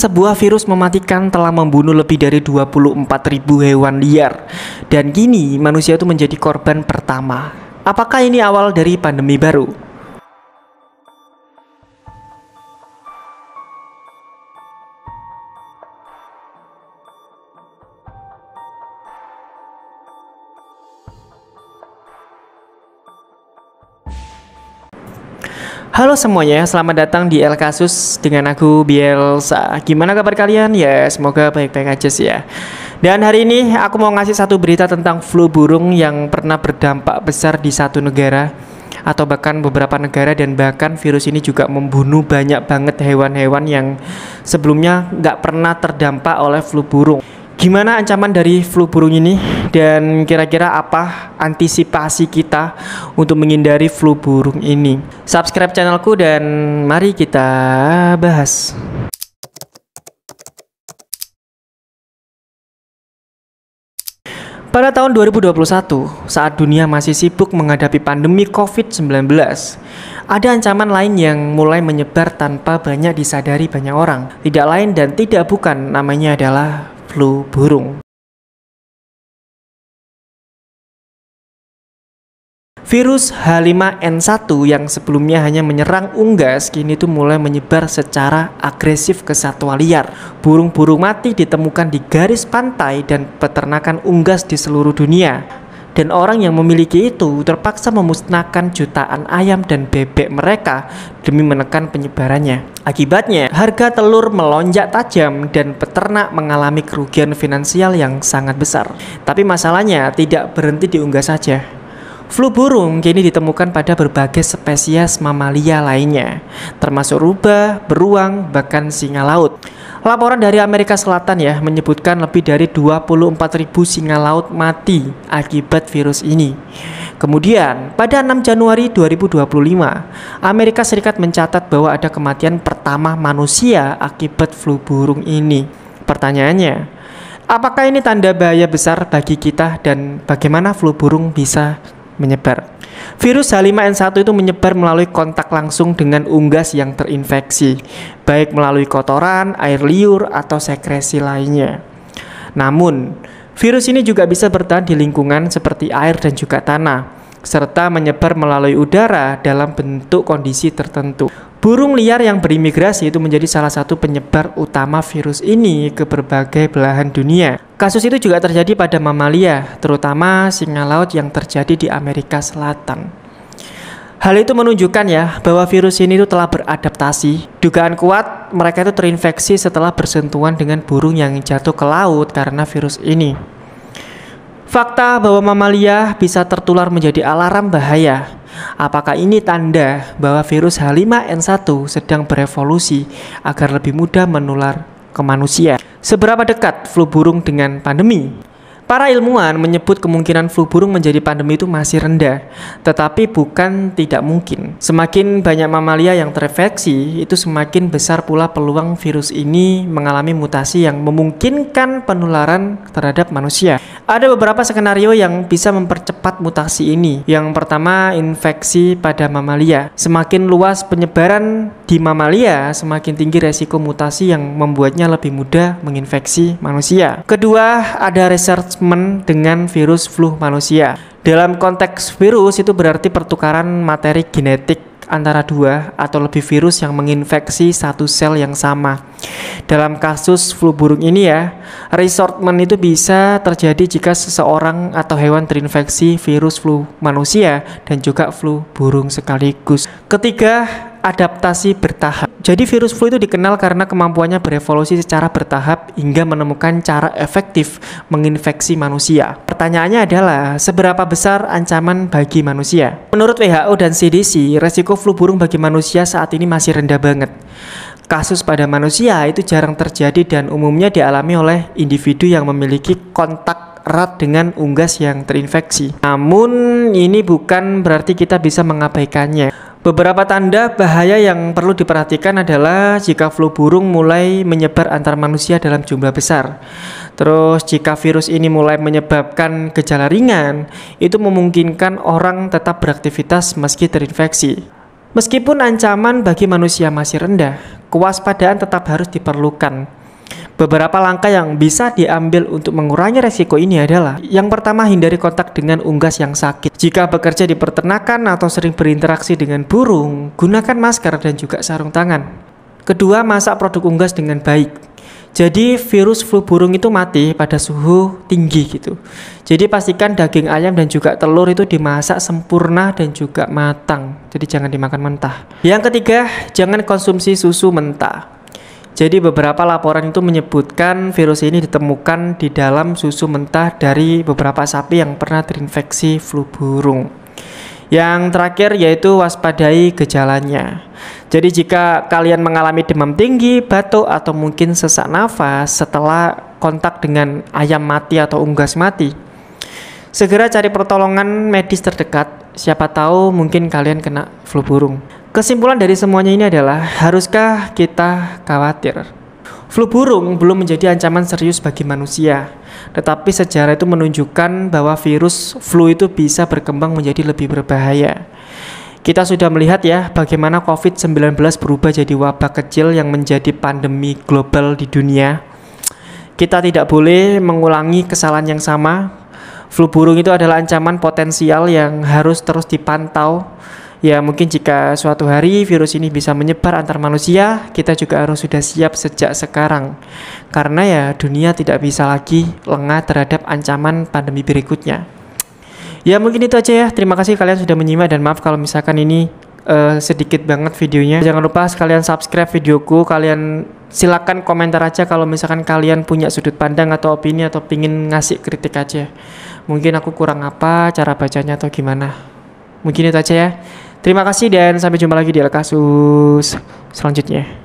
sebuah virus mematikan telah membunuh lebih dari 24.000 hewan liar. Dan kini manusia itu menjadi korban pertama. Apakah ini awal dari pandemi baru? Halo semuanya, selamat datang di El Kasus dengan aku Bielsa. Gimana kabar kalian? Ya, semoga baik-baik aja sih ya. Dan hari ini aku mau ngasih satu berita tentang flu burung yang pernah berdampak besar di satu negara atau bahkan beberapa negara, dan bahkan virus ini juga membunuh banyak banget hewan-hewan yang sebelumnya nggak pernah terdampak oleh flu burung. Gimana ancaman dari flu burung ini, dan kira-kira apa antisipasi kita untuk menghindari flu burung ini? Subscribe channelku dan mari kita bahas. Pada tahun 2021, saat dunia masih sibuk menghadapi pandemi COVID-19, ada ancaman lain yang mulai menyebar tanpa banyak disadari banyak orang. Tidak lain dan tidak bukan, namanya adalah flu burung. Virus H5N1 yang sebelumnya hanya menyerang unggas, kini tuh mulai menyebar secara agresif ke satwa liar. Burung-burung mati ditemukan di garis pantai dan peternakan unggas di seluruh dunia. Dan orang yang memiliki itu terpaksa memusnahkan jutaan ayam dan bebek mereka demi menekan penyebarannya. Akibatnya, harga telur melonjak tajam dan peternak mengalami kerugian finansial yang sangat besar. Tapi masalahnya tidak berhenti di unggas saja. Flu burung kini ditemukan pada berbagai spesies mamalia lainnya, termasuk rubah, beruang, bahkan singa laut. Laporan dari Amerika Selatan menyebutkan lebih dari 24.000 singa laut mati akibat virus ini. Kemudian, pada 6 Januari 2025, Amerika Serikat mencatat bahwa ada kematian pertama manusia akibat flu burung ini. Pertanyaannya, apakah ini tanda bahaya besar bagi kita, dan bagaimana flu burung bisa menyebar? Virus H5N1 itu menyebar melalui kontak langsung dengan unggas yang terinfeksi, baik melalui kotoran, air liur, atau sekresi lainnya. Namun, virus ini juga bisa bertahan di lingkungan seperti air dan juga tanah, serta menyebar melalui udara dalam bentuk kondisi tertentu. Burung liar yang berimigrasi itu menjadi salah satu penyebar utama virus ini ke berbagai belahan dunia. Kasus itu juga terjadi pada mamalia, terutama singa laut yang terjadi di Amerika Selatan. Hal itu menunjukkan bahwa virus ini itu telah beradaptasi. Dugaan kuat mereka itu terinfeksi setelah bersentuhan dengan burung yang jatuh ke laut karena virus ini. Fakta bahwa mamalia bisa tertular menjadi alarm bahaya. Apakah ini tanda bahwa virus H5N1 sedang berevolusi agar lebih mudah menular ke manusia? Seberapa dekat flu burung dengan pandemi? Para ilmuwan menyebut kemungkinan flu burung menjadi pandemi itu masih rendah, tetapi bukan tidak mungkin. Semakin banyak mamalia yang terinfeksi, itu semakin besar pula peluang virus ini mengalami mutasi yang memungkinkan penularan terhadap manusia. Ada beberapa skenario yang bisa mempercepat mutasi ini. Yang pertama, infeksi pada mamalia. Semakin luas penyebaran di mamalia, semakin tinggi resiko mutasi yang membuatnya lebih mudah menginfeksi manusia. Kedua, ada research dengan virus flu manusia. Dalam konteks virus itu berarti pertukaran materi genetik antara dua atau lebih virus yang menginfeksi satu sel yang sama. Dalam kasus flu burung ini resortment itu bisa terjadi jika seseorang atau hewan terinfeksi virus flu manusia dan juga flu burung sekaligus. Ketiga, adaptasi bertahap. Jadi virus flu itu dikenal karena kemampuannya berevolusi secara bertahap hingga menemukan cara efektif menginfeksi manusia. Pertanyaannya adalah, seberapa besar ancaman bagi manusia? Menurut WHO dan CDC, resiko flu burung bagi manusia saat ini masih rendah banget. Kasus pada manusia itu jarang terjadi dan umumnya dialami oleh individu yang memiliki kontak erat dengan unggas yang terinfeksi. Namun ini bukan berarti kita bisa mengabaikannya. Beberapa tanda bahaya yang perlu diperhatikan adalah jika flu burung mulai menyebar antar manusia dalam jumlah besar. Terus jika virus ini mulai menyebabkan gejala ringan, itu memungkinkan orang tetap beraktivitas meski terinfeksi. Meskipun ancaman bagi manusia masih rendah, kewaspadaan tetap harus diperlukan. Beberapa langkah yang bisa diambil untuk mengurangi resiko ini adalah: yang pertama, hindari kontak dengan unggas yang sakit. Jika bekerja di peternakan atau sering berinteraksi dengan burung, gunakan masker dan juga sarung tangan. Kedua, masak produk unggas dengan baik. Jadi virus flu burung itu mati pada suhu tinggi gitu. Jadi pastikan daging ayam dan juga telur itu dimasak sempurna dan juga matang. Jadi jangan dimakan mentah. Yang ketiga, jangan konsumsi susu mentah. Jadi beberapa laporan itu menyebutkan virus ini ditemukan di dalam susu mentah dari beberapa sapi yang pernah terinfeksi flu burung. Yang terakhir yaitu waspadai gejalanya. Jadi jika kalian mengalami demam tinggi, batuk, atau mungkin sesak nafas setelah kontak dengan ayam mati atau unggas mati, segera cari pertolongan medis terdekat. Siapa tahu mungkin kalian kena flu burung. Kesimpulan dari semuanya ini adalah, haruskah kita khawatir? Flu burung belum menjadi ancaman serius bagi manusia, tetapi sejarah itu menunjukkan bahwa virus flu itu bisa berkembang menjadi lebih berbahaya. Kita sudah melihat ya bagaimana COVID-19 berubah jadi wabah kecil yang menjadi pandemi global di dunia. Kita tidak boleh mengulangi kesalahan yang sama. Flu burung itu adalah ancaman potensial yang harus terus dipantau. Ya mungkin jika suatu hari virus ini bisa menyebar antar manusia, kita juga harus sudah siap sejak sekarang. Karena ya dunia tidak bisa lagi lengah terhadap ancaman pandemi berikutnya. Ya mungkin itu aja ya. Terima kasih kalian sudah menyimak dan maaf kalau misalkan ini sedikit banget videonya. Jangan lupa sekalian subscribe videoku. Kalian silakan komentar aja kalau misalkan kalian punya sudut pandang atau opini atau pingin ngasih kritik aja. Mungkin aku kurang apa cara bacanya atau gimana. Mungkin itu aja ya. Terima kasih dan sampai jumpa lagi di kasus selanjutnya.